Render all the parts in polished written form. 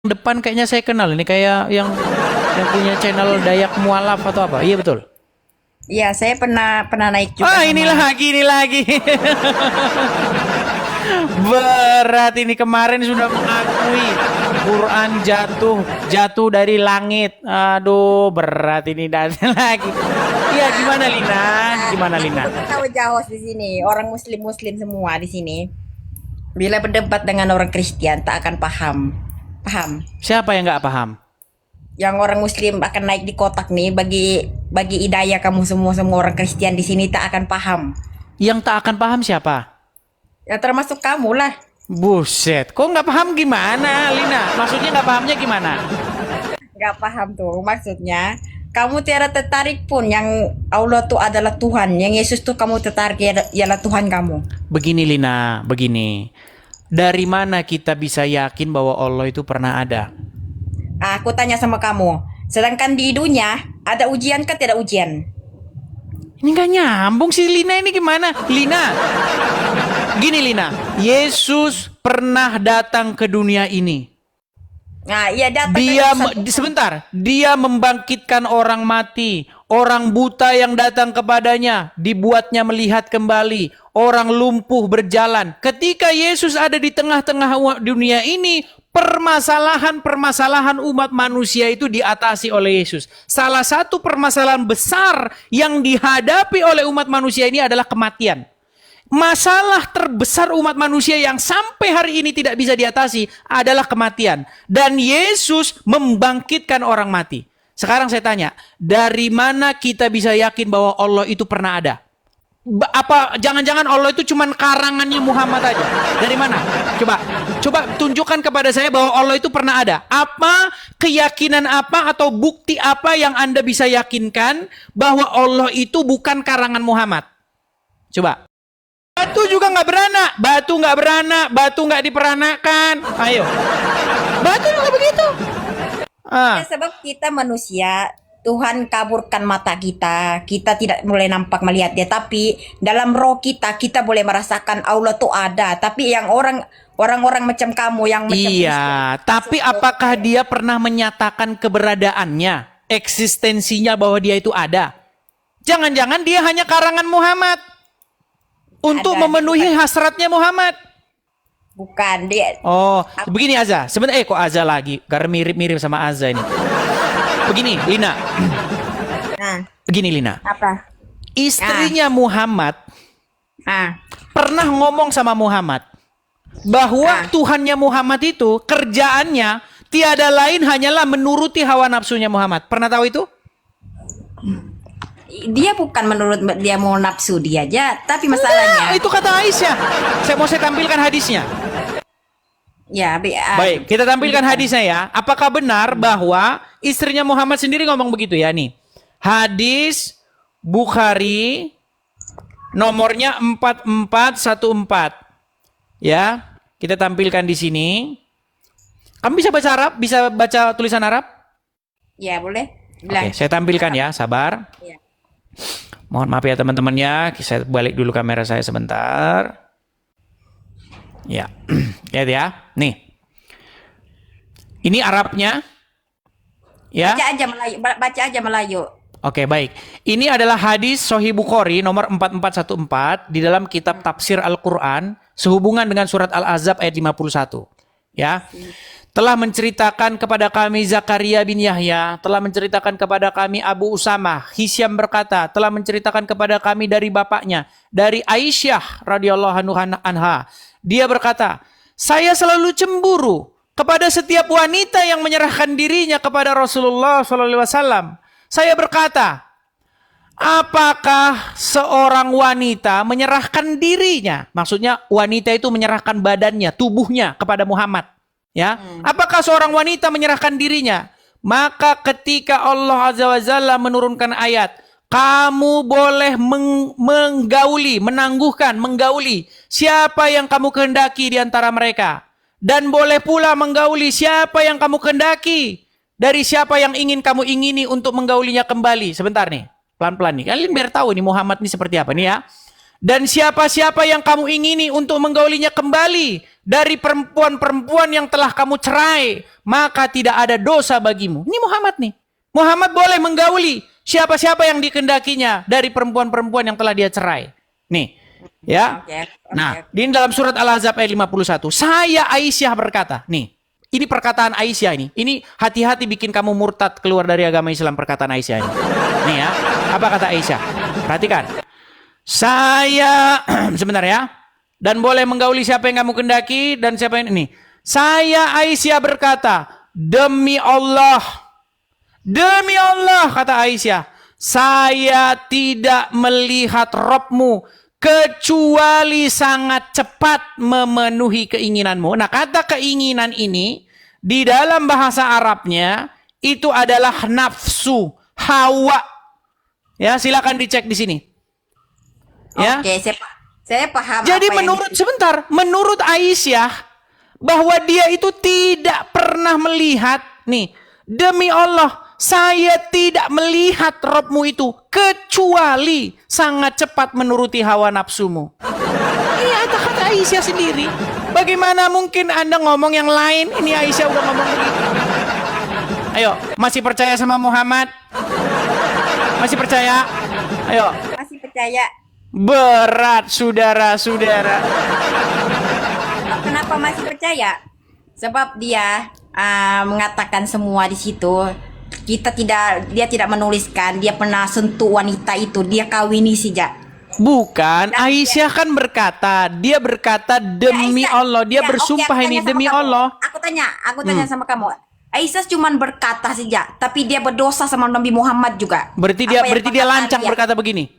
Depan kayaknya saya kenal ini, kayak yang punya channel Dayak Mualaf atau apa? Iya betul. Iya, saya pernah pernah naik juga Ah, sama. ini lagi. Berat ini, kemarin sudah mengakui Quran jatuh dari langit. Aduh, berat ini dan lagi. Iya, gimana Lina? Gimana Lina? Aku tahu jauh di sini, orang Muslim semua di sini. Bila berdebat dengan orang Kristen tak akan paham. Paham? Siapa yang nggak paham? Yang orang Muslim akan naik di kotak nih, bagi hidayah kamu semua orang Kristen di sini tak akan paham. Yang tak akan paham siapa? Ya termasuk kamu lah. Buset, kok nggak paham gimana, Lina? Maksudnya nggak pahamnya gimana? Nggak paham tuh maksudnya. Kamu tiada tertarik pun yang Allah tuh adalah Tuhan, yang Yesus tuh kamu tertarik ialah Tuhan kamu. Begini Lina, begini. Dari mana kita bisa yakin bahwa Allah itu pernah ada? Aku tanya sama kamu, sedangkan di dunia ada ujian kan tidak ujian? Ini nggak nyambung sih Lina, ini gimana? Lina, gini Lina, Yesus pernah datang ke dunia ini. Nah, iya datang Dia dari satu. sebentar, dia membangkitkan orang mati, orang buta yang datang kepadanya dibuatnya melihat kembali, orang lumpuh berjalan. Ketika Yesus ada di tengah-tengah dunia ini, permasalahan-permasalahan umat manusia itu diatasi oleh Yesus. Salah satu permasalahan besar yang dihadapi oleh umat manusia ini adalah kematian. Masalah terbesar umat manusia yang sampai hari ini tidak bisa diatasi adalah kematian. Dan Yesus membangkitkan orang mati. Sekarang saya tanya, dari mana kita bisa yakin bahwa Allah itu pernah ada? Apa jangan-jangan Allah itu cuma karangannya Muhammad aja? Dari mana? Coba tunjukkan kepada saya bahwa Allah itu pernah ada. Apa keyakinan apa atau bukti apa yang Anda bisa yakinkan bahwa Allah itu bukan karangan Muhammad? Coba. Batu juga nggak beranak, batu nggak diperanakan. Ayo, batu juga begitu. Ya, sebab kita manusia, Tuhan kaburkan mata kita, kita tidak boleh nampak melihat dia, tapi dalam roh kita boleh merasakan Allah tuh ada. Tapi yang orang-orang macam kamu yang macam Iya, tapi apakah dia pernah menyatakan keberadaannya, eksistensinya bahwa dia itu ada? Jangan-jangan dia hanya karangan Muhammad untuk Ada, memenuhi hasratnya Muhammad. bukan dia. Oh, begini Azza. Sebenarnya kok Azza lagi? Karena mirip-mirip sama Azza ini. Begini, Lina. Nah, Begini, Lina. apa? Istrinya Muhammad Ah, pernah ngomong sama Muhammad bahwa Tuhannya Muhammad itu kerjaannya tiada lain hanyalah menuruti hawa nafsunya Muhammad. Pernah tahu itu? dia bukan menurut dia mau nafsu dia aja, tapi masalahnya, Itu kata Aisyah. Saya tampilkan hadisnya. ya, Baik, kita tampilkan hadisnya ya. Apakah benar bahwa istrinya Muhammad sendiri ngomong begitu ya nih? Hadis Bukhari nomornya 4414. Ya, kita tampilkan di sini. Kamu bisa baca Arab? Bisa baca tulisan Arab? ya boleh. Oke, saya tampilkan ya, sabar. Ya. Mohon maaf ya teman-teman ya, saya balik dulu kamera saya sebentar. Ya, lihat ya, nih. Ini Arabnya, ya. Baca aja Melayu. Oke, baik. Ini adalah hadis Sahih Bukhari nomor 4414 di dalam kitab Tafsir Al-Quran sehubungan dengan surat Al-Ahzab ayat 51. Ya. Telah menceritakan kepada kami Zakaria bin Yahya, telah menceritakan kepada kami Abu Usamah, Hisyam berkata, telah menceritakan kepada kami dari bapaknya, dari Aisyah radhiyallahu anha. Dia berkata, saya selalu cemburu kepada setiap wanita yang menyerahkan dirinya kepada Rasulullah SAW. Saya berkata, apakah seorang wanita menyerahkan dirinya? Maksudnya wanita itu menyerahkan badannya, tubuhnya kepada Muhammad. Ya, apakah seorang wanita menyerahkan dirinya? Maka ketika Allah Azza wa Jalla menurunkan ayat, kamu boleh menggauli siapa yang kamu kehendaki di antara mereka. Dan boleh pula menggauli siapa yang kamu kehendaki. Dari siapa yang ingin kamu ingini untuk menggaulinya kembali. Sebentar nih, pelan-pelan nih. Kalian biar tahu nih Muhammad ini seperti apa nih ya. Dan siapa-siapa yang kamu ingini untuk menggaulinya kembali. dari perempuan-perempuan yang telah kamu cerai, maka tidak ada dosa bagimu. Ini Muhammad nih. Muhammad boleh menggauli siapa-siapa yang dikehendakinya dari perempuan-perempuan yang telah dia cerai. Nih, ya. Nah, di dalam surat Al-Ahzab ayat 51, saya Aisyah berkata, nih, ini perkataan Aisyah ini. Ini hati-hati bikin kamu murtad keluar dari agama Islam, perkataan Aisyah ini. Nih ya, apa kata Aisyah? Perhatikan. Saya, sebentar ya. Dan boleh menggauli siapa yang kamu kendaki dan siapa yang ini. Saya Aisyah berkata, demi Allah, kata Aisyah, saya tidak melihat Robmu kecuali sangat cepat memenuhi keinginanmu. Nah, kata keinginan ini di dalam bahasa Arabnya itu adalah nafsu, hawa. Ya, silakan dicek di sini. Ya. Oke, saya paham. Jadi menurut Aisyah bahwa dia itu tidak pernah melihat, nih, demi Allah, saya tidak melihat Robmu itu kecuali sangat cepat menuruti hawa nafsumu. Ini kata Aisyah sendiri. Bagaimana mungkin Anda ngomong yang lain? Ini Aisyah udah ngomong begitu. Ayo, masih percaya sama Muhammad? Masih percaya? Ayo. Masih percaya. Berat, saudara-saudara. Kenapa masih percaya? Sebab dia mengatakan semua di situ. Dia tidak menuliskan dia pernah sentuh wanita itu, dia kawini saja. Bukan, Aisyah kan berkata, dia berkata demi Allah, dia bersumpah ini demi Allah. Aku tanya sama kamu. Aisyah cuman berkata saja, tapi dia berdosa sama Nabi Muhammad juga. Berarti dia lancang berkata begini.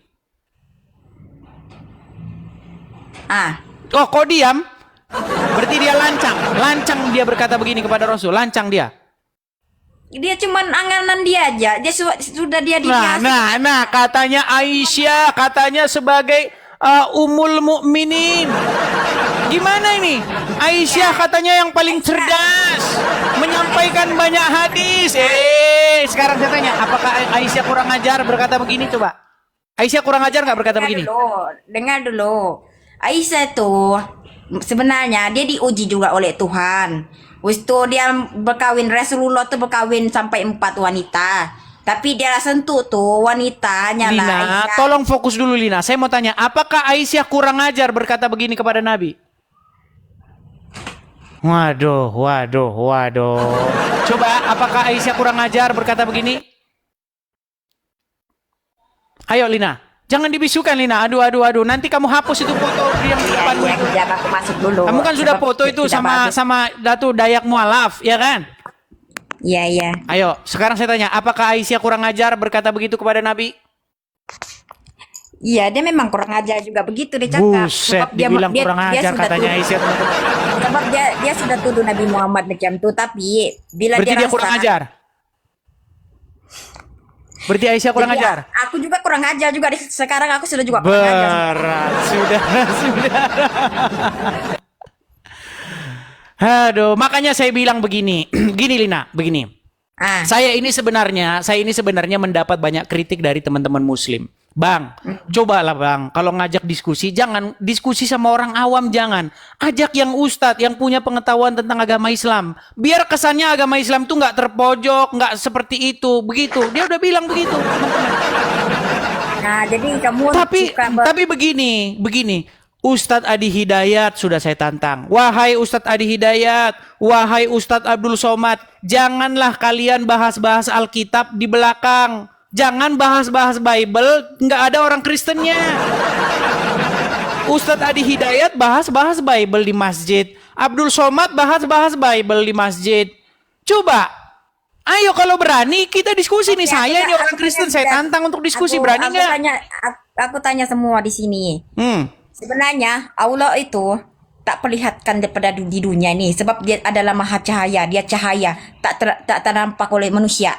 Oh, kok diam? Berarti dia lancang dia berkata begini kepada Rasul, lancang dia. Dia cuman anganan dia aja. Dia sudah dia dikasih. Nah, katanya Aisyah, katanya sebagai Ummul Mukminin. Gimana ini? Aisyah katanya yang paling cerdas, menyampaikan banyak hadis. Sekarang saya tanya, apakah Aisyah kurang ajar berkata begini coba? Aisyah kurang ajar nggak berkata begini? Dengar dulu. Aisyah tuh sebenarnya dia diuji juga oleh Tuhan. Waktu dia berkawin, Rasulullah tuh berkawin sampai 4 wanita. Tapi dia sentuh tuh wanitanya Lina, lah. tolong fokus dulu Lina. Saya mau tanya, apakah Aisyah kurang ajar berkata begini kepada Nabi? Waduh. Coba, apakah Aisyah kurang ajar berkata begini? Ayo Lina. Jangan dibisukan Lina, aduh. Nanti kamu hapus itu foto yang di depanmu itu. Jangan aku masuk dulu. Kamu kan sudah foto itu sama Datu Dayak Mualaf, ya kan? Iya. Ayo, sekarang saya tanya, apakah Aisyah kurang ajar berkata begitu kepada Nabi? Iya, dia memang kurang ajar juga begitu dia cakap. Buset, dibilang kurang ajar katanya Aisyah. Sebab dia sudah tuduh Nabi Muhammad macam tu, tapi bila berarti dia kurang ajar. Berarti Aisyah kurang ajar. Aku juga kurang ajar juga. Sekarang aku sudah juga kurang ajar. Berat, saudara. Aduh, makanya saya bilang begini. Gini Lina, begini. Saya ini sebenarnya mendapat banyak kritik dari teman-teman muslim. Bang, cobalah bang, kalau ngajak diskusi, jangan diskusi sama orang awam, jangan. Ajak yang ustadz, yang punya pengetahuan tentang agama Islam. Biar kesannya agama Islam tuh nggak terpojok, nggak seperti itu, begitu. Dia udah bilang begitu, teman-teman. Nah, jadi kamu tapi begini. Ustadz Adi Hidayat sudah saya tantang. Wahai Ustadz Adi Hidayat, wahai Ustadz Abdul Somad, janganlah kalian bahas-bahas Alkitab di belakang. Jangan bahas-bahas Bible, nggak ada orang Kristennya. Ustadz Adi Hidayat bahas-bahas Bible di masjid. Abdul Somad bahas-bahas Bible di masjid. Coba, ayo kalau berani kita diskusi nih. Saya ini orang Kristen, saya tantang untuk diskusi. Berani nggak? Aku tanya semua di sini. Sebenarnya Allah itu tak perlihatkan daripada di dunia ini, sebab dia adalah maha cahaya. Dia cahaya, tak ternampak oleh manusia.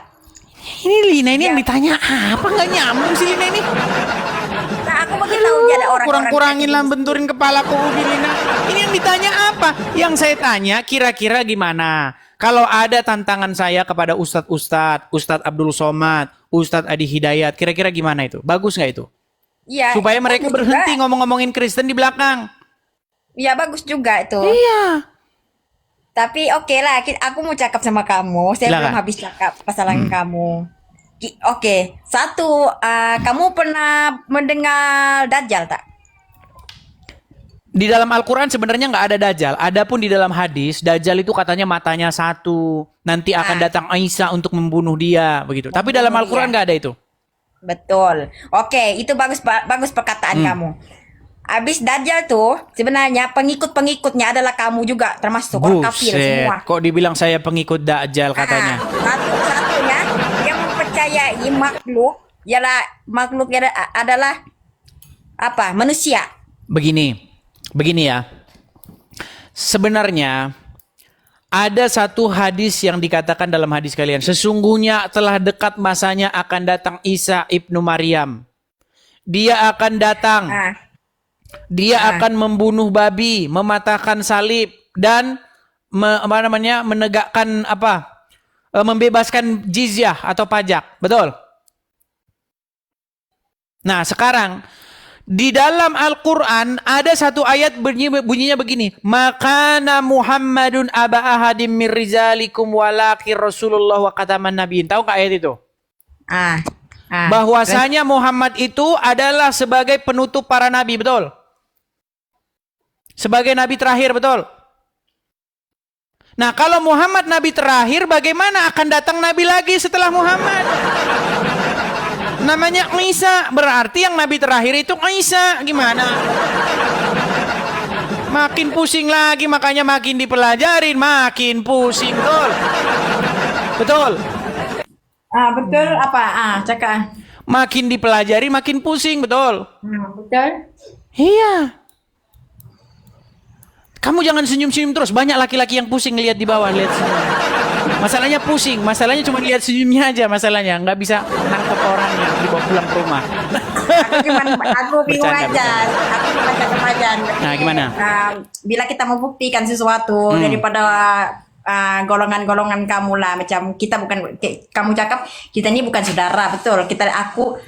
Ini Lina ini yang ditanya apa, nggak nyambung sih Lina ini. Nah, aku begitu tahu dia ada orang kurang-kurangin lah benturin kepalaku Lina. Ini yang ditanya apa? Yang saya tanya kira-kira gimana? Kalau ada tantangan saya kepada Ustadz Abdul Somad, Ustadz Adi Hidayat, kira-kira gimana itu? Bagus nggak itu? Iya. Supaya mereka berhenti ngomong-ngomongin Kristen di belakang. Ya bagus juga itu. Iya. Tapi oke lah, aku mau cakap sama kamu. Saya Silakan. belum habis cakap pasangan kamu. Oke, satu, kamu pernah mendengar Dajjal tak? Di dalam Al-Quran sebenarnya nggak ada Dajjal. Adapun di dalam hadis, Dajjal itu katanya matanya satu. Nanti akan datang Isa untuk membunuh dia, begitu. Tapi dalam Al-Quran nggak ada itu. Betul. Oke, itu bagus perkataan kamu. Habis Dajjal tuh sebenarnya pengikut-pengikutnya adalah kamu juga termasuk orang kafir semua. Kok dibilang saya pengikut Dajjal katanya? Satunya yang mempercayai makhluk adalah apa? Manusia. Begini ya. Sebenarnya ada satu hadis yang dikatakan dalam hadis kalian. Sesungguhnya telah dekat masanya akan datang Isa ibnu Maryam. Dia akan datang. Dia akan membunuh babi, mematahkan salib, dan menegakkan membebaskan jizyah atau pajak. Betul? Nah, sekarang di dalam Al-Quran ada satu ayat bunyinya begini. Makana Muhammadun aba ahadim min rizalikum walakin Rasulullah wa kataman nabiin. Tahu nggak ayat itu? Bahwasanya Muhammad itu adalah sebagai penutup para nabi, betul? Sebagai nabi terakhir, betul? Nah, kalau Muhammad nabi terakhir, bagaimana akan datang nabi lagi setelah Muhammad? Namanya Isa, berarti yang nabi terakhir itu Isa. Gimana? Makin pusing lagi, makanya makin dipelajarin, makin pusing, betul? Betul? Betul apa? Cakap. Makin dipelajari, makin pusing, betul? Betul. Iya. Kamu jangan senyum-senyum terus. Banyak laki-laki yang pusing lihat di bawah, lihat senyum. Masalahnya pusing, masalahnya cuma lihat senyumnya aja masalahnya. Nggak bisa nangkep orangnya, dibawa pulang ke rumah. Aku bingung aja. Aku cuma cakap aja. Nah, gimana? Bila kita membuktikan sesuatu daripada golongan-golongan kamu lah, macam kita bukan, kamu cakap kita ini bukan saudara, betul? Aku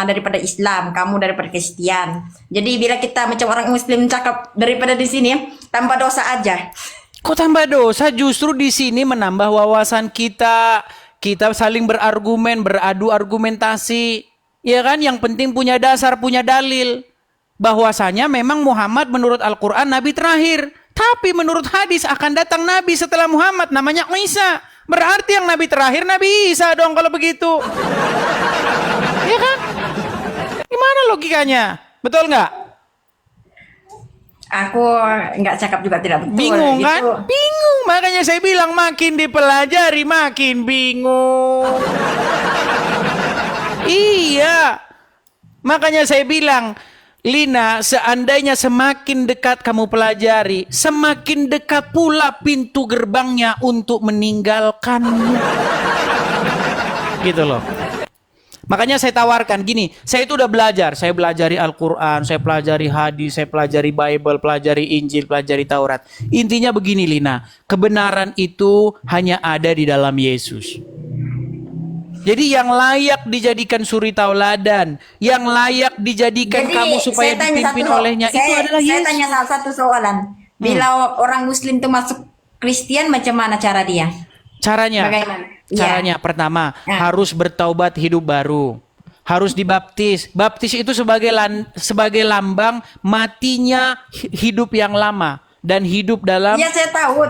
daripada Islam, kamu daripada Kristen. Jadi bila kita macam orang Muslim cakap daripada di sini tanpa dosa aja. Kok tambah dosa? Justru di sini menambah wawasan kita. Kita saling berargumen, beradu argumentasi. Ya kan? Yang penting punya dasar, punya dalil. Bahwasanya memang Muhammad menurut Al-Quran nabi terakhir. Tapi menurut hadis akan datang nabi setelah Muhammad, namanya Isa. Berarti yang nabi terakhir Nabi Isa dong kalau begitu. Ya kan? Gimana logikanya? Betul nggak? Aku nggak cakap juga tidak betul. Bingung gitu. kan? Bingung. Makanya saya bilang makin dipelajari makin bingung. Iya. Makanya saya bilang, Lina, seandainya semakin dekat kamu pelajari, semakin dekat pula pintu gerbangnya untuk meninggalkannya. Gitu loh. Makanya saya tawarkan gini, saya itu udah belajar, saya pelajari Al-Quran, saya pelajari hadis, saya pelajari Bible, pelajari Injil, pelajari Taurat. Intinya begini Lina, kebenaran itu hanya ada di dalam Yesus. Jadi yang layak dijadikan suri tauladan, yang layak dijadikan Jadi, kamu supaya dipimpin olehnya, itu adalah Yesus. Saya tanya satu soalan, bila orang Muslim itu masuk Kristen, macam mana cara dia? Caranya, Bagaimana? caranya pertama harus bertaubat hidup baru, harus dibaptis. Baptis itu sebagai lambang matinya hidup yang lama dan hidup dalam. Ya saya tahu.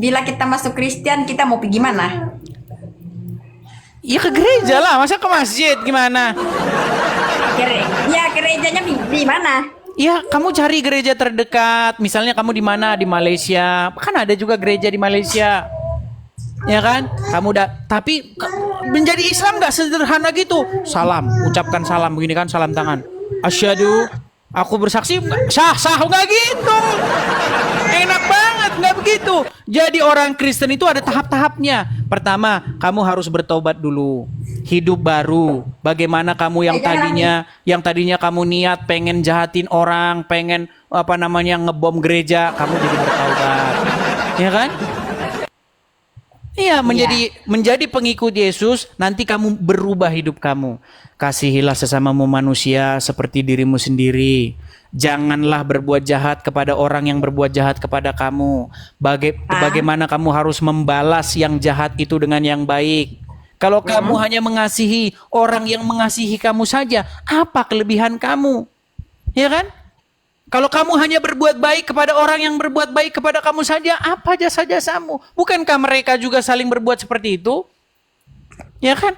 Bila kita masuk Kristen, kita mau pergi mana? Ya ke gereja lah, masa ke masjid gimana? Gerejanya di mana? Ya kamu cari gereja terdekat. Misalnya kamu di mana? Di Malaysia. Kan ada juga gereja di Malaysia. Ya kan? Kamu tapi menjadi Islam nggak sederhana gitu. Salam, ucapkan salam begini kan, salam tangan. Asyhadu, aku bersaksi, sah nggak gitu. Enak banget, nggak begitu. Jadi orang Kristen itu ada tahap-tahapnya. Pertama, kamu harus bertobat dulu, hidup baru. Bagaimana kamu yang tadinya kamu niat pengen jahatin orang, pengen ngebom gereja, kamu jadi bertaubat, ya kan? Iya, menjadi pengikut Yesus, nanti kamu berubah hidup kamu. Kasihilah sesamamu manusia seperti dirimu sendiri. Janganlah berbuat jahat kepada orang yang berbuat jahat kepada kamu. Bagaimana kamu harus membalas yang jahat itu dengan yang baik. Kalau kamu hanya mengasihi orang yang mengasihi kamu saja, apa kelebihan kamu? Ya kan? Kalau kamu hanya berbuat baik kepada orang yang berbuat baik kepada kamu saja, apa jasa-jasamu? Bukankah mereka juga saling berbuat seperti itu? Ya kan?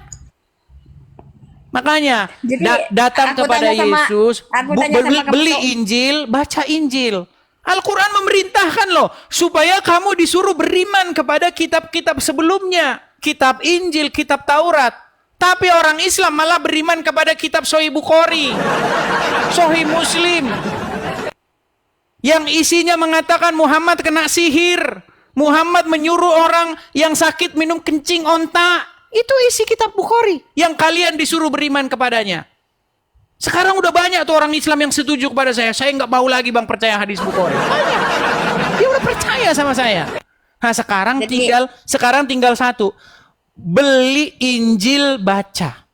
Makanya Jadi, datang aku kepada tanya sama- Yesus, aku tanya sama kamu, beli Injil, baca Injil. Al-Quran memerintahkan loh supaya kamu disuruh beriman kepada kitab-kitab sebelumnya, kitab Injil, kitab Taurat. Tapi orang Islam malah beriman kepada kitab Sahih Bukhari, Sahih Muslim, yang isinya mengatakan Muhammad kena sihir, Muhammad menyuruh orang yang sakit minum kencing onta. Itu isi kitab Bukhari yang kalian disuruh beriman kepadanya. Sekarang udah banyak tuh orang Islam yang setuju kepada saya. Saya nggak mau lagi bang percaya hadis Bukhari. Banyak. Dia udah percaya sama saya. Nah sekarang tinggal satu. Beli Injil, baca.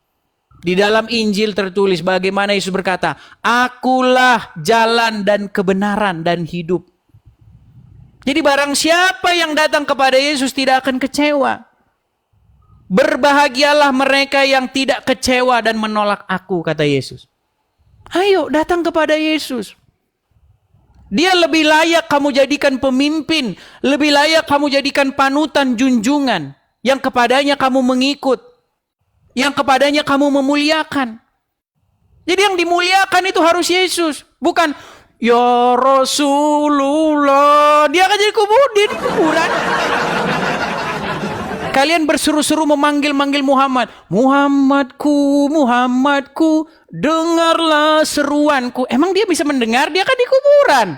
Di dalam Injil tertulis bagaimana Yesus berkata, Akulah jalan dan kebenaran dan hidup. Jadi barang siapa yang datang kepada Yesus tidak akan kecewa. Berbahagialah mereka yang tidak kecewa dan menolak aku, kata Yesus. Ayo datang kepada Yesus. Dia lebih layak kamu jadikan pemimpin, lebih layak kamu jadikan panutan junjungan, yang kepadanya kamu mengikut, yang kepadanya kamu memuliakan. Jadi yang dimuliakan itu harus Yesus, bukan ya Rasulullah. Dia akan jadi di kuburan. Kalian berseru-seru memanggil-manggil Muhammad. Muhammadku, Muhammadku, dengarlah seruanku. Emang dia bisa mendengar? Dia kan di kuburan.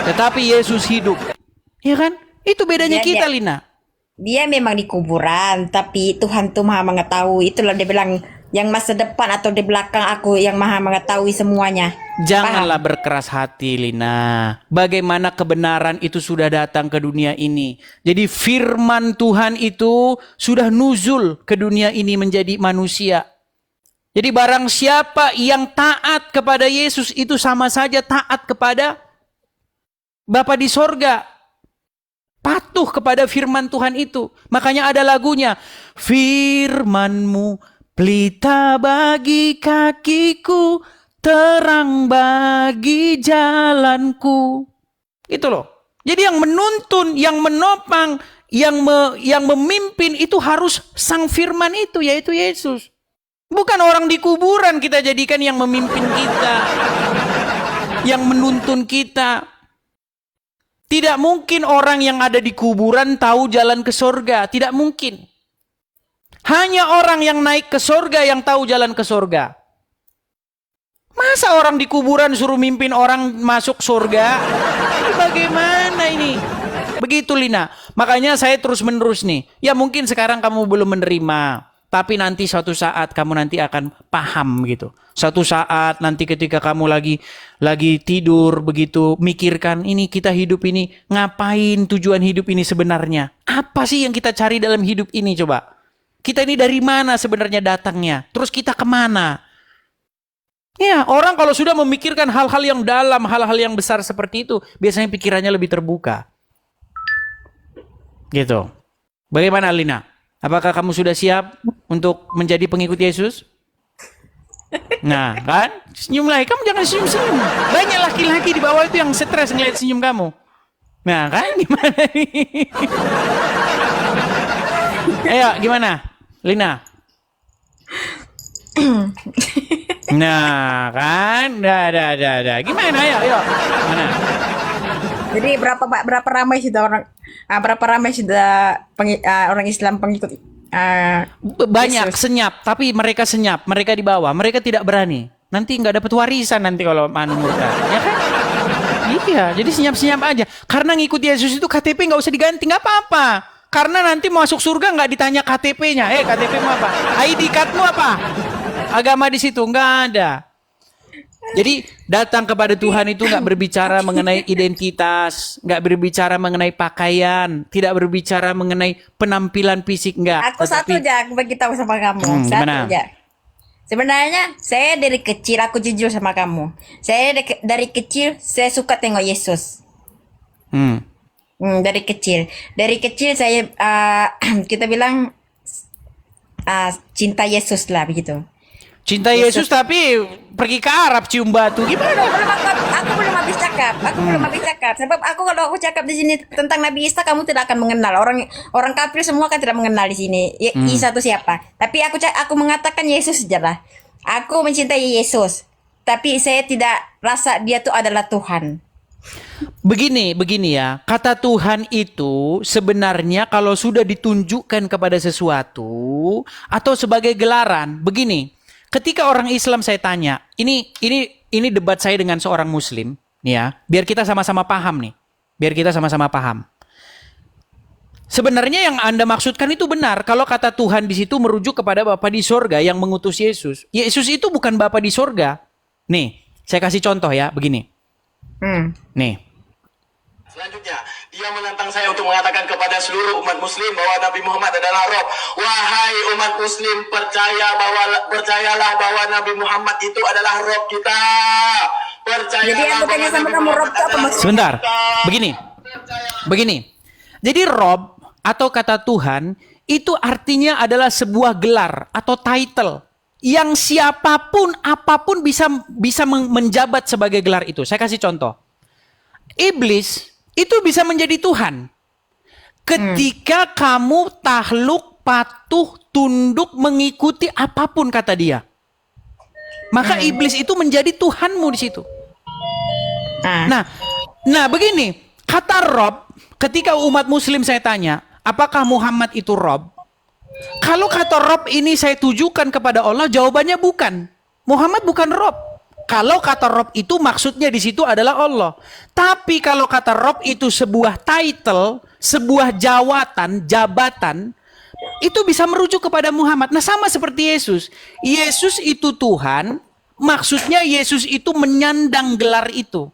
Tetapi Yesus hidup. Ya kan? Itu bedanya kita, Lina. Dia memang di kuburan, tapi Tuhan tuh maha mengetahui. Itulah dia bilang, yang masa depan atau di belakang aku yang maha mengetahui semuanya. Janganlah berkeras hati, Lina. Bagaimana kebenaran itu sudah datang ke dunia ini. Jadi firman Tuhan itu sudah nuzul ke dunia ini menjadi manusia. Jadi barang siapa yang taat kepada Yesus itu sama saja taat kepada Bapa di sorga. Patuh kepada firman Tuhan itu. Makanya ada lagunya. Firman-Mu pelita bagi kakiku, terang bagi jalanku. Itu loh. Jadi yang menuntun, yang menopang, yang memimpin itu harus sang firman itu, yaitu Yesus. Bukan orang di kuburan kita jadikan yang memimpin kita, yang menuntun kita. Tidak mungkin orang yang ada di kuburan tahu jalan ke surga. Tidak mungkin. Hanya orang yang naik ke surga yang tahu jalan ke surga. Masa orang di kuburan suruh mimpin orang masuk surga? Ini bagaimana ini? Begitu, Lina. Makanya saya terus menerus nih. Ya mungkin sekarang kamu belum menerima. Tapi nanti suatu saat kamu nanti akan paham gitu. Suatu saat nanti ketika kamu lagi tidur begitu, mikirkan ini kita hidup ini, ngapain tujuan hidup ini sebenarnya? Apa sih yang kita cari dalam hidup ini coba? Kita ini dari mana sebenarnya datangnya? Terus kita kemana? Ya, orang kalau sudah memikirkan hal-hal yang dalam, hal-hal yang besar seperti itu, biasanya pikirannya lebih terbuka. Gitu. Bagaimana, Lina? Apakah kamu sudah siap untuk menjadi pengikut Yesus? Nah, kan? Senyum lagi. Kamu jangan senyum-senyum. Banyak laki-laki di bawah itu yang stres ngeliat senyum kamu. Nah, kan? Gimana nih? Ayo, gimana? Lina? Nah, kan? Dah. Gimana? Ayo. Mana? Jadi berapa ramai sudah orang Islam pengikut banyak Yesus? senyap, tapi mereka senyap, mereka di bawah, mereka tidak berani. Nanti nggak dapat warisan nanti kalau murtad, ya kan? Iya, jadi senyap-senyap aja. Karena ngikut Yesus itu KTP nggak usah diganti, nggak apa-apa. Karena nanti masuk surga nggak ditanya KTP-nya. KTP-mu apa? ID card-mu apa? Agama di situ nggak ada. Jadi datang kepada Tuhan itu nggak berbicara mengenai identitas, nggak berbicara mengenai pakaian, tidak berbicara mengenai penampilan fisik, nggak. Aku satu aja, aku bagi tahu sama kamu. Satu gimana? aja. Sebenarnya saya dari kecil, aku jujur sama kamu. Saya dari kecil saya suka tengok Yesus. Hmm. Dari kecil. Dari kecil saya kita bilang cinta Yesus lah begitu. Cinta Yesus tapi pergi ke Arab cium batu. Gimana? Aku belum habis cakap. Belum habis cakap. Sebab kalau aku cakap di sini tentang Nabi Isa, kamu tidak akan mengenal. Orang kafir semua kan tidak mengenal di sini. Isa itu siapa? Tapi aku mengatakan Yesus saja lah. Aku mencintai Yesus. Tapi saya tidak rasa dia itu adalah Tuhan. Begini ya, kata Tuhan itu sebenarnya kalau sudah ditunjukkan kepada sesuatu atau sebagai gelaran, begini. Ketika orang Islam saya tanya, ini debat saya dengan seorang Muslim, nih ya, biar kita sama-sama paham nih, Sebenarnya yang Anda maksudkan itu benar. Kalau kata Tuhan di situ merujuk kepada Bapa di sorga yang mengutus Yesus. Yesus itu bukan Bapa di sorga. Nih, saya kasih contoh ya, begini. Nih. Selanjutnya, dia menantang saya untuk mengatakan kepada seluruh umat muslim bahwa Nabi Muhammad adalah Rob. Wahai umat muslim, percayalah bahwa Nabi Muhammad itu adalah Rob kita. Percayalah. Jadi aku tanya sama kamu, Rob itu apa maksudnya? Sebentar, begini. Jadi Rob atau kata Tuhan itu artinya adalah sebuah gelar atau title yang siapapun apapun bisa menjabat sebagai gelar itu. Saya kasih contoh. Iblis itu bisa menjadi Tuhan ketika kamu takluk, patuh, tunduk, mengikuti apapun kata dia. Maka iblis itu menjadi Tuhanmu di situ. Nah begini, kata Rob, ketika umat muslim saya tanya, apakah Muhammad itu Rob? Kalau kata Rob ini saya tujukan kepada Allah, jawabannya bukan. Muhammad bukan Rob. Kalau kata Rob itu maksudnya di situ adalah Allah. Tapi kalau kata Rob itu sebuah title, sebuah jabatan, itu bisa merujuk kepada Muhammad. Nah sama seperti Yesus. Yesus itu Tuhan, maksudnya Yesus itu menyandang gelar itu.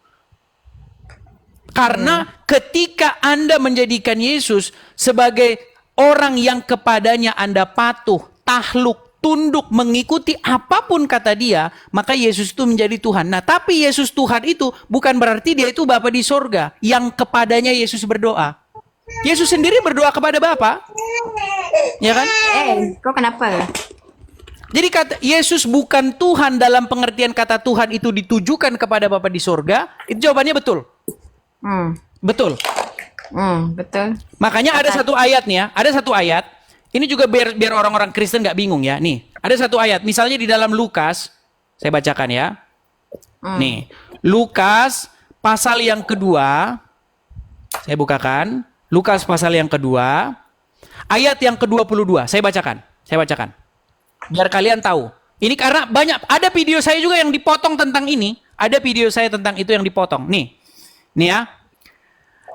Karena ketika Anda menjadikan Yesus sebagai orang yang kepadanya Anda patuh, takluk, tunduk, mengikuti apapun kata dia, maka Yesus itu menjadi Tuhan. Nah, tapi Yesus Tuhan itu bukan berarti dia itu Bapa di sorga yang kepadanya Yesus berdoa. Yesus sendiri berdoa kepada Bapa. Ya kan? Kok kenapa? Jadi kata Yesus bukan Tuhan dalam pengertian kata Tuhan itu ditujukan kepada Bapa di sorga, itu jawabannya betul. Betul. Betul. Makanya ada satu ayat nih ya, ada satu ayat. Ini juga biar orang-orang Kristen nggak bingung ya. Nih, ada satu ayat. Misalnya di dalam Lukas, saya bacakan ya. Nih, Lukas pasal yang kedua. Saya bukakan. Lukas pasal yang kedua. Ayat yang ke-22. Saya bacakan. Biar kalian tahu. Ini karena ada video saya juga yang dipotong tentang ini. Ada video saya tentang itu yang dipotong. Nih ya.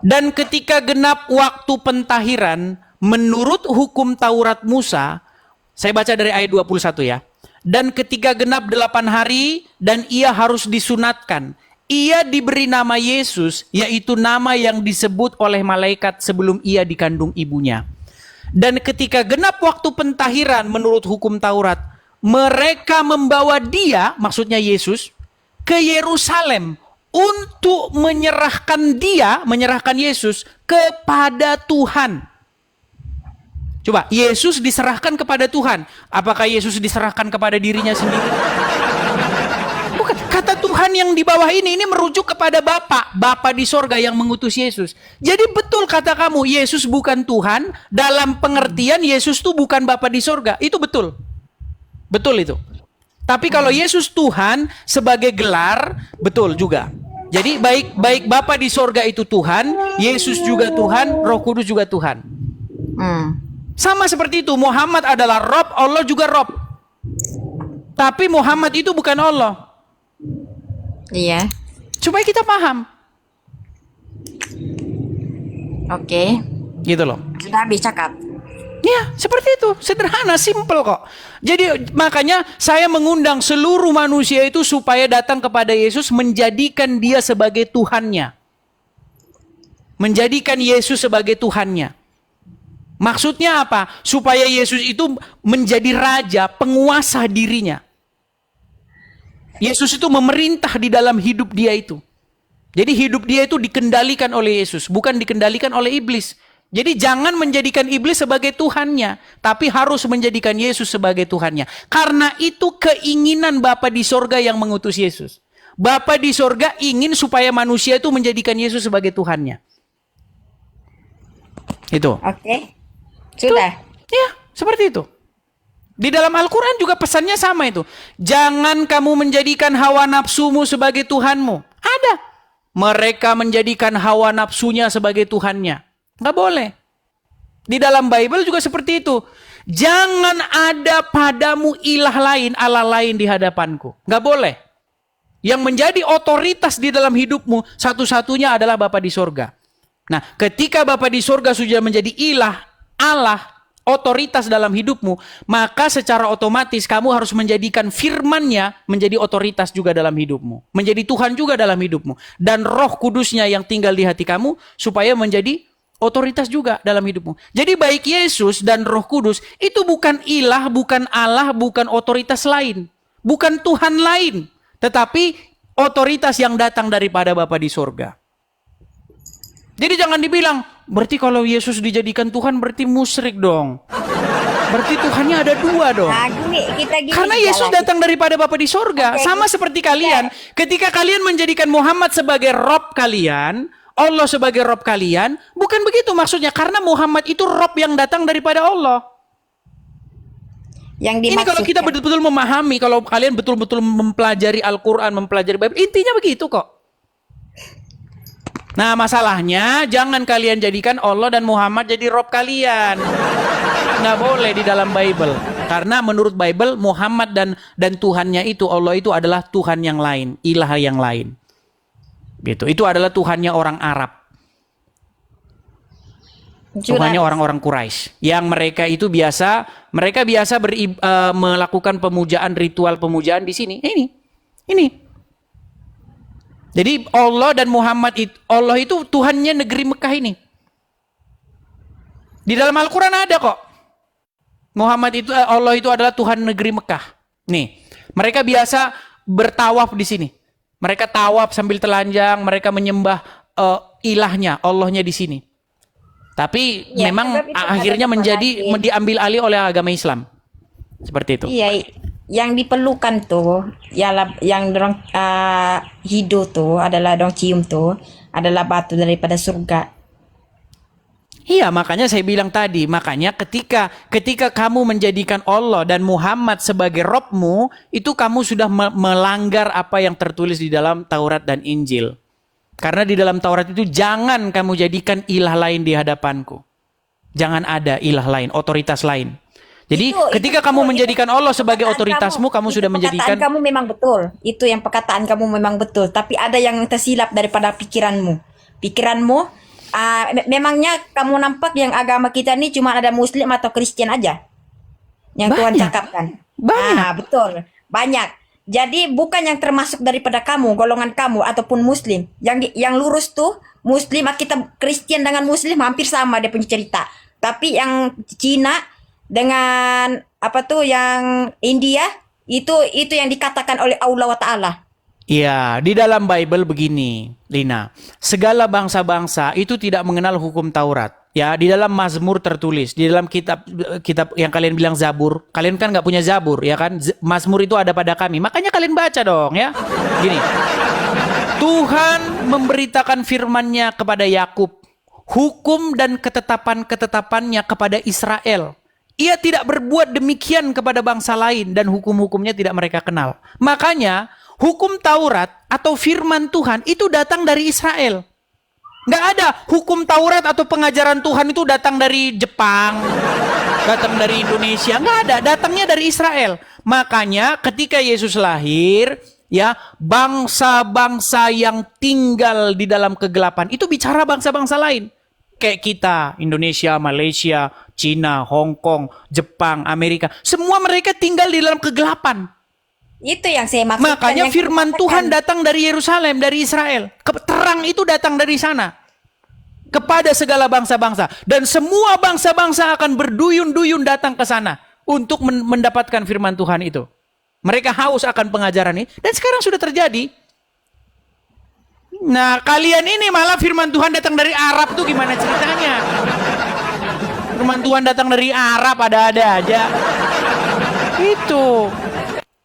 Dan ketika genap waktu pentahiran, menurut hukum Taurat Musa, saya baca dari ayat 21 ya. Dan ketika genap 8 hari dan ia harus disunatkan, ia diberi nama Yesus, yaitu nama yang disebut oleh malaikat sebelum ia dikandung ibunya. Dan ketika genap waktu pentahiran menurut hukum Taurat, mereka membawa dia, maksudnya Yesus, ke Yerusalem untuk menyerahkan Yesus kepada Tuhan. Coba, Yesus diserahkan kepada Tuhan. Apakah Yesus diserahkan kepada dirinya sendiri? Bukan. Kata Tuhan yang di bawah ini merujuk kepada Bapa di sorga yang mengutus Yesus. Jadi betul kata kamu, Yesus bukan Tuhan. Dalam pengertian Yesus itu bukan Bapa di sorga. Itu betul. Betul itu. Tapi kalau Yesus Tuhan sebagai gelar, betul juga. Jadi baik Bapa di sorga itu Tuhan, Yesus juga Tuhan, Roh Kudus juga Tuhan. Sama seperti itu, Muhammad adalah Rob, Allah juga Rob. Tapi Muhammad itu bukan Allah. Iya. Supaya kita paham. Oke. Gitu loh. Sudah habis cakap. Ya, seperti itu. Sederhana, simple kok. Jadi makanya saya mengundang seluruh manusia itu supaya datang kepada Yesus, menjadikan dia sebagai Tuhannya. Menjadikan Yesus sebagai Tuhannya. Maksudnya apa? Supaya Yesus itu menjadi raja, penguasa dirinya. Yesus itu memerintah di dalam hidup dia itu. Jadi hidup dia itu dikendalikan oleh Yesus, bukan dikendalikan oleh iblis. Jadi jangan menjadikan iblis sebagai Tuhannya, tapi harus menjadikan Yesus sebagai Tuhannya. Karena itu keinginan Bapa di sorga yang mengutus Yesus. Bapa di sorga ingin supaya manusia itu menjadikan Yesus sebagai Tuhannya. Itu. Oke. Sudah. Ya, seperti itu. Di dalam Al-Quran juga pesannya sama itu. Jangan kamu menjadikan hawa nafsumu sebagai Tuhanmu. Ada. Mereka menjadikan hawa nafsunya sebagai Tuhannya. Nggak boleh. Di dalam Bible juga seperti itu. Jangan ada padamu ilah lain, Allah lain di hadapanku. Nggak boleh. Yang menjadi otoritas di dalam hidupmu, satu-satunya adalah Bapa di sorga. Nah, ketika Bapa di sorga sudah menjadi ilah, Allah, otoritas dalam hidupmu, maka secara otomatis kamu harus menjadikan firman-Nya menjadi otoritas juga dalam hidupmu. Menjadi Tuhan juga dalam hidupmu. Dan Roh Kudus-Nya yang tinggal di hati kamu supaya menjadi otoritas juga dalam hidupmu. Jadi baik Yesus dan Roh Kudus itu bukan ilah, bukan Allah, bukan otoritas lain. Bukan Tuhan lain. Tetapi otoritas yang datang daripada Bapa di sorga. Jadi jangan dibilang, berarti kalau Yesus dijadikan Tuhan berarti musyrik dong. Berarti Tuhannya ada dua dong. Nah, gini Karena Yesus datang daripada Bapa di sorga. Sama seperti kalian. Ketika kalian menjadikan Muhammad sebagai Rob kalian, Allah sebagai Rob kalian, bukan begitu maksudnya. Karena Muhammad itu Rob yang datang daripada Allah. Yang ini kalau kita betul-betul memahami, kalau kalian betul-betul mempelajari Al-Quran, mempelajari Bible, intinya begitu kok. Nah masalahnya jangan kalian jadikan Allah dan Muhammad jadi Rob kalian. Nggak boleh di dalam Bible. Karena menurut Bible Muhammad dan Tuhannya itu, Allah itu adalah Tuhan yang lain, ilah yang lain. Gitu. Itu adalah Tuhannya orang Arab. Tuhannya orang-orang Quraisy. Yang mereka itu biasa melakukan pemujaan, ritual pemujaan di sini. Ini. Jadi Allah dan Muhammad itu, Allah itu Tuhannya negeri Mekah ini. Di dalam Al-Quran ada kok. Muhammad itu, Allah itu adalah Tuhan negeri Mekah. Nih, mereka biasa bertawaf di sini. Mereka tawaf sambil telanjang, mereka menyembah ilahnya, Allahnya di sini. Tapi ya, memang akhirnya diambil alih oleh agama Islam. Seperti itu. Iya. Yang diperlukan tuh yang dorong hidup tuh adalah dong cium tuh adalah batu daripada surga. Iya, makanya saya bilang tadi, makanya ketika kamu menjadikan Allah dan Muhammad sebagai Robmu, itu kamu sudah melanggar apa yang tertulis di dalam Taurat dan Injil. Karena di dalam Taurat itu jangan kamu jadikan ilah lain di hadapanku. Jangan ada ilah lain, otoritas lain. Jadi ketika kamu menjadikan Allah sebagai otoritasmu, kamu sudah menjadikan. Kamu memang betul. Itu yang perkataan kamu memang betul. Tapi ada yang tersilap daripada pikiranmu. Memangnya kamu nampak yang agama kita ini cuma ada Muslim atau Kristen aja? Yang Tuhan cakapkan. Banyak. Betul. Banyak. Jadi bukan yang termasuk daripada kamu, golongan kamu ataupun Muslim. Yang lurus tuh Muslim, kita Kristen dengan Muslim hampir sama dia punya cerita. Tapi yang Cina dengan yang India itu yang dikatakan oleh Allah wa Ta'ala. Iya, di dalam Bible begini, Lina. Segala bangsa-bangsa itu tidak mengenal hukum Taurat. Ya, di dalam Mazmur tertulis, di dalam kitab yang kalian bilang Zabur. Kalian kan nggak punya Zabur, ya kan? Mazmur itu ada pada kami. Makanya kalian baca dong, ya. Gini. Tuhan memberitakan firman-Nya kepada Yakub, hukum dan ketetapan-ketetapannya kepada Israel. Ia tidak berbuat demikian kepada bangsa lain dan hukum-hukumnya tidak mereka kenal. Makanya hukum Taurat atau firman Tuhan itu datang dari Israel. Nggak ada hukum Taurat atau pengajaran Tuhan itu datang dari Jepang, datang dari Indonesia. Nggak ada, datangnya dari Israel. Makanya ketika Yesus lahir, ya, bangsa-bangsa yang tinggal di dalam kegelapan itu bicara bangsa-bangsa lain. Kayak kita, Indonesia, Malaysia, Cina, Hong Kong, Jepang, Amerika. Semua mereka tinggal di dalam kegelapan. Itu yang saya maksudkan. Makanya firman Tuhan datang dari Yerusalem, dari Israel. Terang itu datang dari sana. Kepada segala bangsa-bangsa. Dan semua bangsa-bangsa akan berduyun-duyun datang ke sana. Untuk mendapatkan firman Tuhan itu. Mereka haus akan pengajaran ini. Dan sekarang sudah terjadi. Nah, kalian ini malah firman Tuhan datang dari Arab tuh gimana ceritanya? Firman Tuhan datang dari Arab, ada-ada aja. Itu.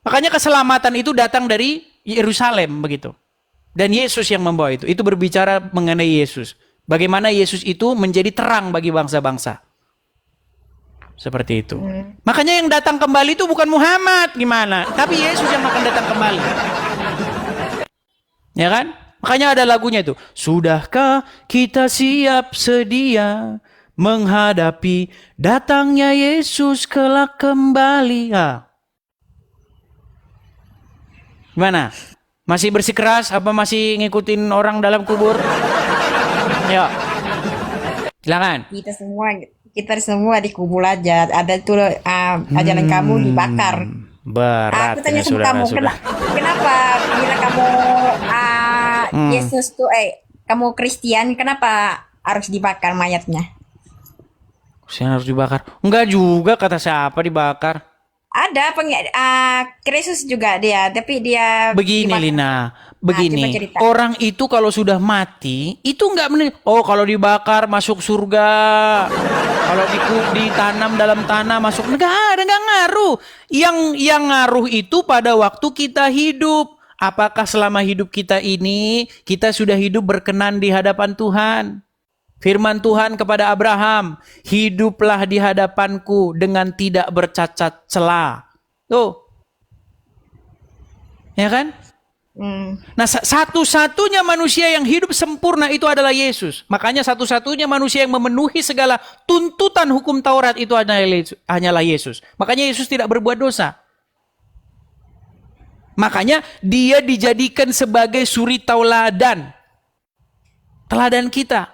Makanya keselamatan itu datang dari Yerusalem begitu. Dan Yesus yang membawa itu. Itu berbicara mengenai Yesus. Bagaimana Yesus itu menjadi terang bagi bangsa-bangsa. Seperti itu. Makanya yang datang kembali itu bukan Muhammad gimana, tapi Yesus yang akan datang kembali. Ya kan? Makanya ada lagunya itu. Sudahkah kita siap sedia menghadapi datangnya Yesus kelak kembali? Gimana? Masih bersikeras apa masih ngikutin orang dalam kubur? Yuk. Silakan. Kita semua dikubur aja. Ada tuh ajaran kamu dibakar. Berat. Aku tanya sama kamu, kenapa bila kamu Yesus tuh kamu Kristen, kenapa harus dibakar mayatnya? Harus dibakar? Enggak juga, kata siapa dibakar? Ada Kristus juga dia, tapi dia begini dibakar. Lina, begini. Orang itu kalau sudah mati, itu enggak benar. Oh, kalau dibakar masuk surga. Kalau ditanam dalam tanah masuk, enggak ngaruh. Yang ngaruh itu pada waktu kita hidup. Apakah selama hidup kita ini kita sudah hidup berkenan di hadapan Tuhan? Firman Tuhan kepada Abraham, hiduplah di hadapanku dengan tidak bercacat celah. Tuh. Ya kan? Nah, satu-satunya manusia yang hidup sempurna itu adalah Yesus. Makanya satu-satunya manusia yang memenuhi segala tuntutan hukum Taurat itu hanyalah Yesus. Makanya Yesus tidak berbuat dosa. Makanya dia dijadikan sebagai suri tauladan. Teladan kita.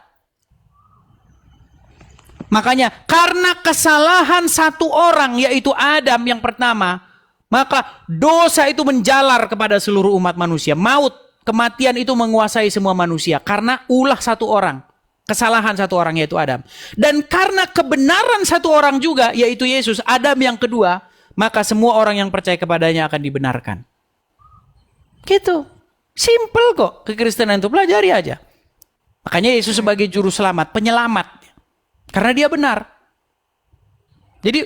Makanya karena kesalahan satu orang yaitu Adam yang pertama, maka dosa itu menjalar kepada seluruh umat manusia. Maut, kematian itu menguasai semua manusia karena ulah satu orang. Kesalahan satu orang yaitu Adam. Dan karena kebenaran satu orang juga yaitu Yesus, Adam yang kedua, maka semua orang yang percaya kepadanya akan dibenarkan. Gitu. Simple kok kekristenan itu, pelajari aja. Makanya Yesus sebagai juru selamat, penyelamat. Karena dia benar. Jadi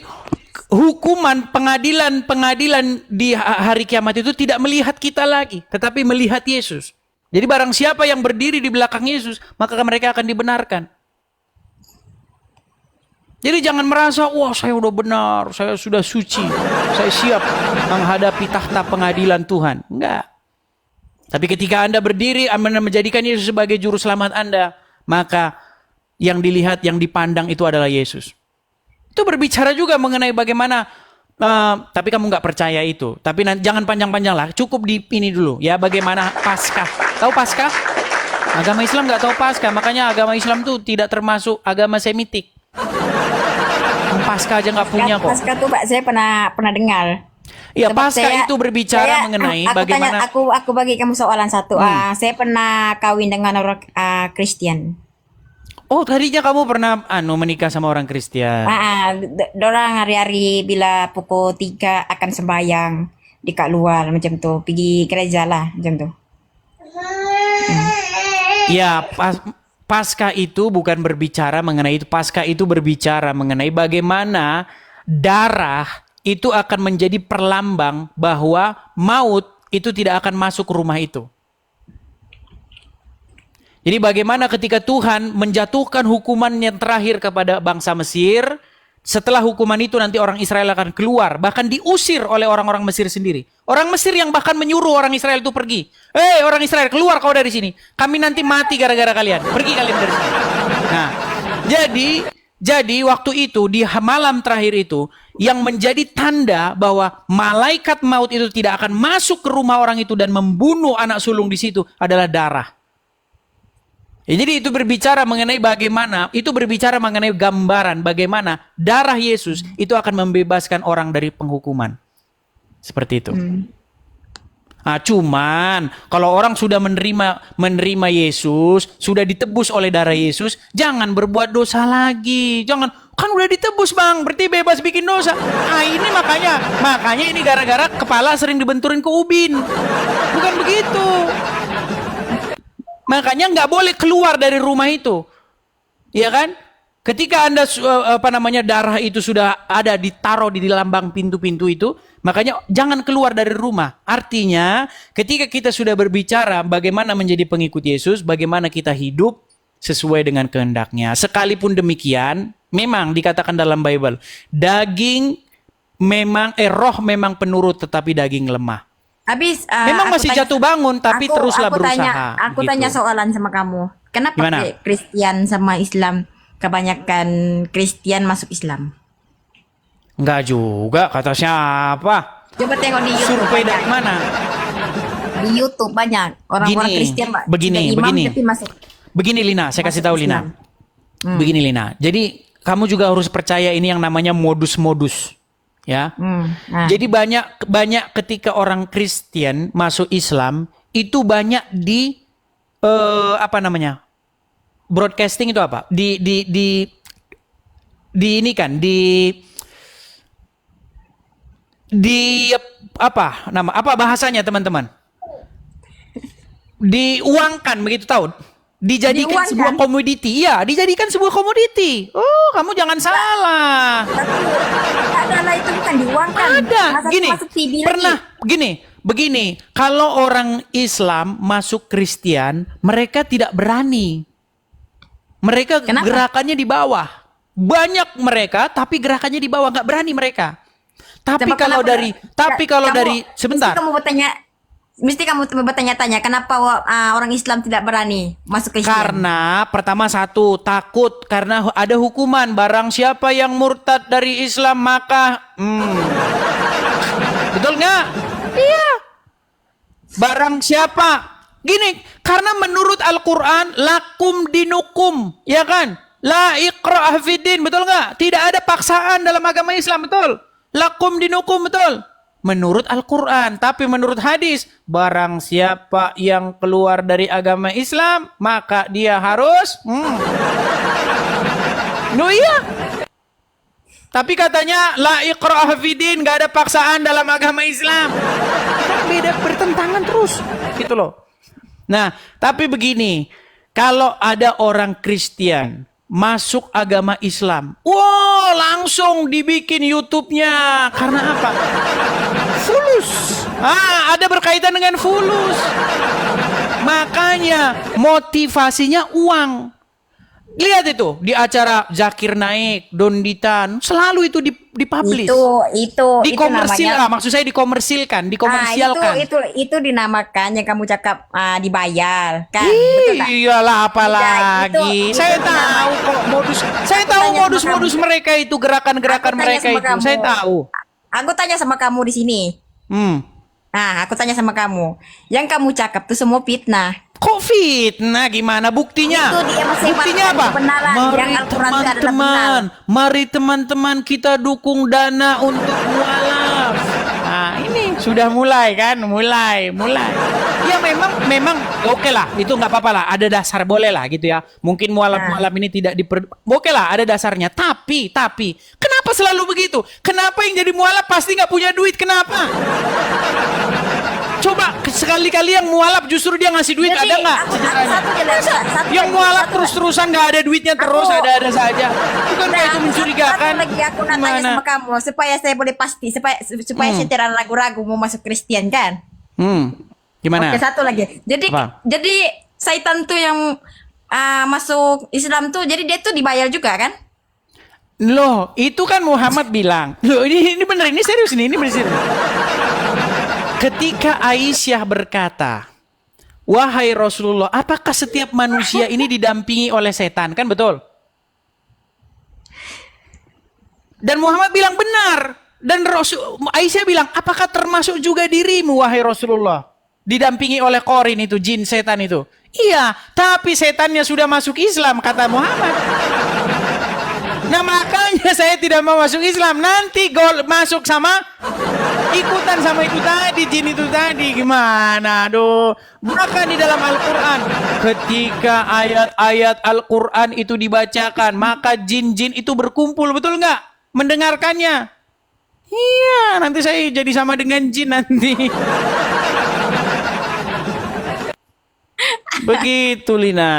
hukuman pengadilan di hari kiamat itu tidak melihat kita lagi, tetapi melihat Yesus. Jadi barang siapa yang berdiri di belakang Yesus, maka mereka akan dibenarkan. Jadi jangan merasa, wah saya udah benar, saya sudah suci, saya siap menghadapi tahta pengadilan Tuhan. Enggak. Tapi ketika Anda berdiri, Anda menjadikan Yesus sebagai juru selamat Anda, maka yang dilihat, yang dipandang itu adalah Yesus. Itu berbicara juga mengenai bagaimana, tapi kamu nggak percaya itu. Tapi jangan panjang-panjang lah, cukup di ini dulu ya. Bagaimana Paskah? Tahu Paskah? Agama Islam nggak tahu Paskah, makanya agama Islam tuh tidak termasuk agama Semitik. Paskah aja nggak punya kok. Paskah tuh Pak, saya pernah dengar. Iya, Paskah itu berbicara mengenai bagaimana. Aku bagi kamu soalan satu. Saya pernah kawin dengan orang Kristen. Oh, tadinya kamu pernah menikah sama orang Kristen. Dorang hari-hari bila pukul 3 akan sembahyang di kat luar macam tu, pergi gereja lah macam tu. Ya, Paskah itu bukan berbicara mengenai itu. Paskah itu berbicara mengenai bagaimana darah itu akan menjadi perlambang bahwa maut itu tidak akan masuk ke rumah itu. Jadi bagaimana ketika Tuhan menjatuhkan hukuman yang terakhir kepada bangsa Mesir, setelah hukuman itu nanti orang Israel akan keluar, bahkan diusir oleh orang-orang Mesir sendiri. Orang Mesir yang bahkan menyuruh orang Israel itu pergi. Orang Israel, keluar kau dari sini. Kami nanti mati gara-gara kalian. Pergi kalian dari sini. Nah, jadi waktu itu di malam terakhir itu yang menjadi tanda bahwa malaikat maut itu tidak akan masuk ke rumah orang itu dan membunuh anak sulung di situ adalah darah. Jadi itu berbicara mengenai bagaimana, itu berbicara mengenai gambaran bagaimana darah Yesus itu akan membebaskan orang dari penghukuman. Seperti itu. Cuman kalau orang sudah menerima Yesus, sudah ditebus oleh darah Yesus, jangan berbuat dosa lagi. Jangan, Kan udah ditebus bang, berarti bebas bikin dosa. Ah ini makanya ini gara-gara kepala sering dibenturin ke ubin. Bukan begitu. Makanya nggak boleh keluar dari rumah itu, ya kan? Ketika Anda darah itu sudah ada ditaruh di lambang pintu-pintu itu, makanya jangan keluar dari rumah. Artinya, ketika kita sudah berbicara bagaimana menjadi pengikut Yesus, bagaimana kita hidup sesuai dengan kehendaknya. Sekalipun demikian, memang dikatakan dalam Bible, roh memang penurut tetapi daging lemah. Habis memang masih jatuh bangun tapi teruslah berusaha. Aku gitu. tanya soalan sama kamu. Kenapa Gimana? Kristen sama Islam kebanyakan Kristen masuk Islam? Enggak juga, kata siapa? Coba tengok di YouTube. Survei dari mana? Di YouTube banyak orang-orang Gini, Kristen, Pak. begini, Sudah imam begini. tapi masuk. Begini Lina, saya kasih tahu Lina. Begini Lina. Jadi kamu juga harus percaya ini yang namanya modus-modus. Ya. Nah. Jadi banyak ketika orang Kristen masuk Islam itu banyak di broadcasting itu apa? Di ini kan di apa bahasanya teman-teman? Diuangkan begitu tahu? Dijadikan sebuah komoditi. Iya, dijadikan sebuah komoditi. Oh, kamu jangan salah. Adalah itu bukan diuangkan. Ada. Masa Gini, masuk TV pernah lagi? begini. Kalau orang Islam masuk Kristen, mereka tidak berani. Mereka Kenapa? gerakannya di bawah. Banyak mereka, tapi gerakannya di bawah, nggak berani mereka. Tapi Coba kalau dari sebentar. Mesti kamu bertanya-tanya kenapa orang Islam tidak berani masuk ke Islam? Karena pertama satu takut karena ada hukuman, barang siapa yang murtad dari Islam maka betul nggak? Iya. Barang siapa gini, karena menurut Al-Quran lakum dinukum, ya kan? La ikra'ah fiddin, betul nggak? Tidak ada paksaan dalam agama Islam, betul? Lakum dinukum, betul? Menurut Al-Quran, tapi menurut hadis, barang siapa yang keluar dari agama Islam, maka dia harus iya. Tapi katanya la ikra'ah fiddin, gak ada paksaan dalam agama Islam. Beda, bertentangan terus. Gitu loh. Nah, tapi begini, kalau ada orang Kristen masuk agama Islam, wow, langsung dibikin YouTube-nya. Karena apa? Fulus. Ada berkaitan dengan fulus. Makanya motivasinya uang. Lihat itu di acara Zakir Naik, Donditan, selalu itu dipublish. Itu dikomersil, namanya. maksud saya dikomersialkan. Itu dinamakan yang kamu cakap dibayar, kan? Betul tak? Iyalah apalagi. Itu Saya tahu kok modus. Saya tahu modus-modus mereka itu, gerakan-gerakan mereka itu. Saya tahu. Aku tanya sama kamu di sini. Nah, aku tanya sama kamu. Yang kamu cakap itu semua fitnah. Kok fitnah? Gimana buktinya? Itu dia masih Buktinya apa? kebenaran. Mari Yang Al-Quran itu adalah teman-teman, mari teman-teman kita dukung dana untuk mualaf. Nah, ini sudah mulai kan? Mulai. Ya memang oke lah, itu nggak apa-apa lah. Ada dasar, boleh lah gitu ya. Mungkin mualaf-mualaf ini tidak oke lah, ada dasarnya. Tapi kenapa selalu begitu? Kenapa yang jadi mualaf pasti nggak punya duit? Kenapa? Coba sekali-kali yang mualaf justru dia ngasih duit. Jadi, ada nggak? Yang mualaf terus-terusan nggak ada duitnya terus, ada saja. Bukankah itu mencurigakan? Satu lagi aku nak tanya sama kamu supaya saya boleh pasti, supaya saya tidak ragu-ragu mau masuk Kristen, kan? Gimana? Oke, satu lagi. Jadi Satan tuh yang masuk Islam tuh, jadi dia tuh dibayar juga, kan? Loh, itu kan Muhammad bilang. Loh, ini bener, ini serius nih, ini bener serius. Ketika Aisyah berkata, wahai Rasulullah, apakah setiap manusia ini didampingi oleh setan? Kan betul? Dan Muhammad bilang benar. Dan Aisyah bilang, apakah termasuk juga dirimu, wahai Rasulullah? Didampingi oleh Qorin itu, jin setan itu. Iya, tapi setannya sudah masuk Islam, kata Muhammad. Nah makanya saya tidak mau masuk Islam. Nanti masuk sama Ikutan sama itu tadi, jin itu tadi. Gimana? Aduh. Bahkan di dalam Al-Quran, ketika ayat-ayat Al-Quran itu dibacakan, maka jin-jin itu berkumpul, betul nggak? Mendengarkannya. Iya, nanti saya jadi sama dengan jin nanti. Begitu, Lina.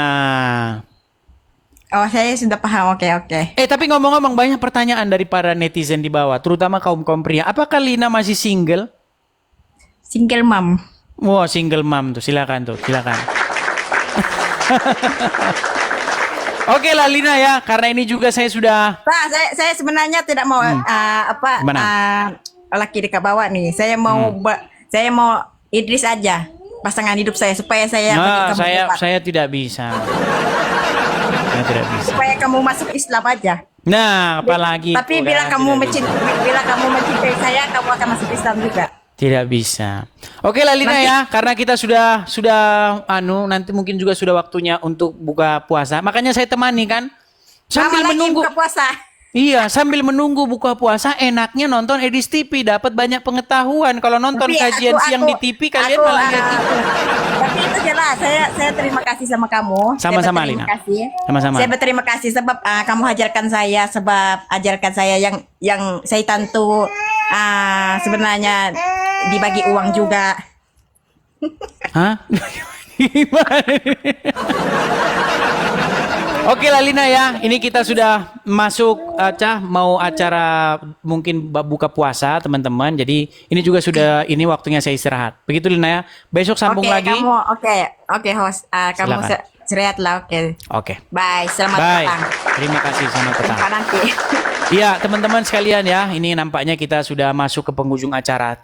Oh, saya sudah paham. Oke. Tapi ngomong-ngomong, banyak pertanyaan dari para netizen di bawah, terutama kaum-kaum pria. Apakah Lina masih single? Single mom. Wah, single mom tuh. Silakan. Oke lah, Lina ya. Karena ini juga saya sudah... Pak, saya sebenarnya tidak mau laki dekat bawah nih. Saya mau Idris aja pasangan hidup saya supaya saya bagi kamu dapat. Saya tidak bisa. Saya tidak bisa. Supaya kamu masuk Islam aja. Nah, apalagi Tapi itu bila kan, kamu tidak mencintai saya, kamu akan masuk Islam juga. Tidak bisa. Oke lah, Lina ya, karena kita sudah nanti mungkin juga sudah waktunya untuk buka puasa. Makanya saya temani kan. Sambil menunggu buka puasa. Iya, sambil menunggu buka puasa, enaknya nonton Edis TV, dapat banyak pengetahuan. Kalau nonton Tapi kajian siang di TV, kalian malah kayak gitu. Tapi itu jelas, saya terima kasih sama kamu. Sama-sama, Saya berterima Lina. kasih. Sama-sama. Saya berterima kasih sebab kamu ajarkan saya yang syaitan tuh sebenarnya dibagi uang juga. Hah? Gimana? Oke lah, Lina ya, ini kita sudah masuk mau acara mungkin buka puasa teman-teman. Jadi ini juga sudah waktunya saya istirahat. Begitu, Lina ya. Besok sambung lagi. Oke host, kamu istirahat lah. Oke. Bye, selamat petang. Terima kasih, selamat petang. Jumpa nanti. Iya, teman-teman sekalian ya, ini nampaknya kita sudah masuk ke penghujung acara.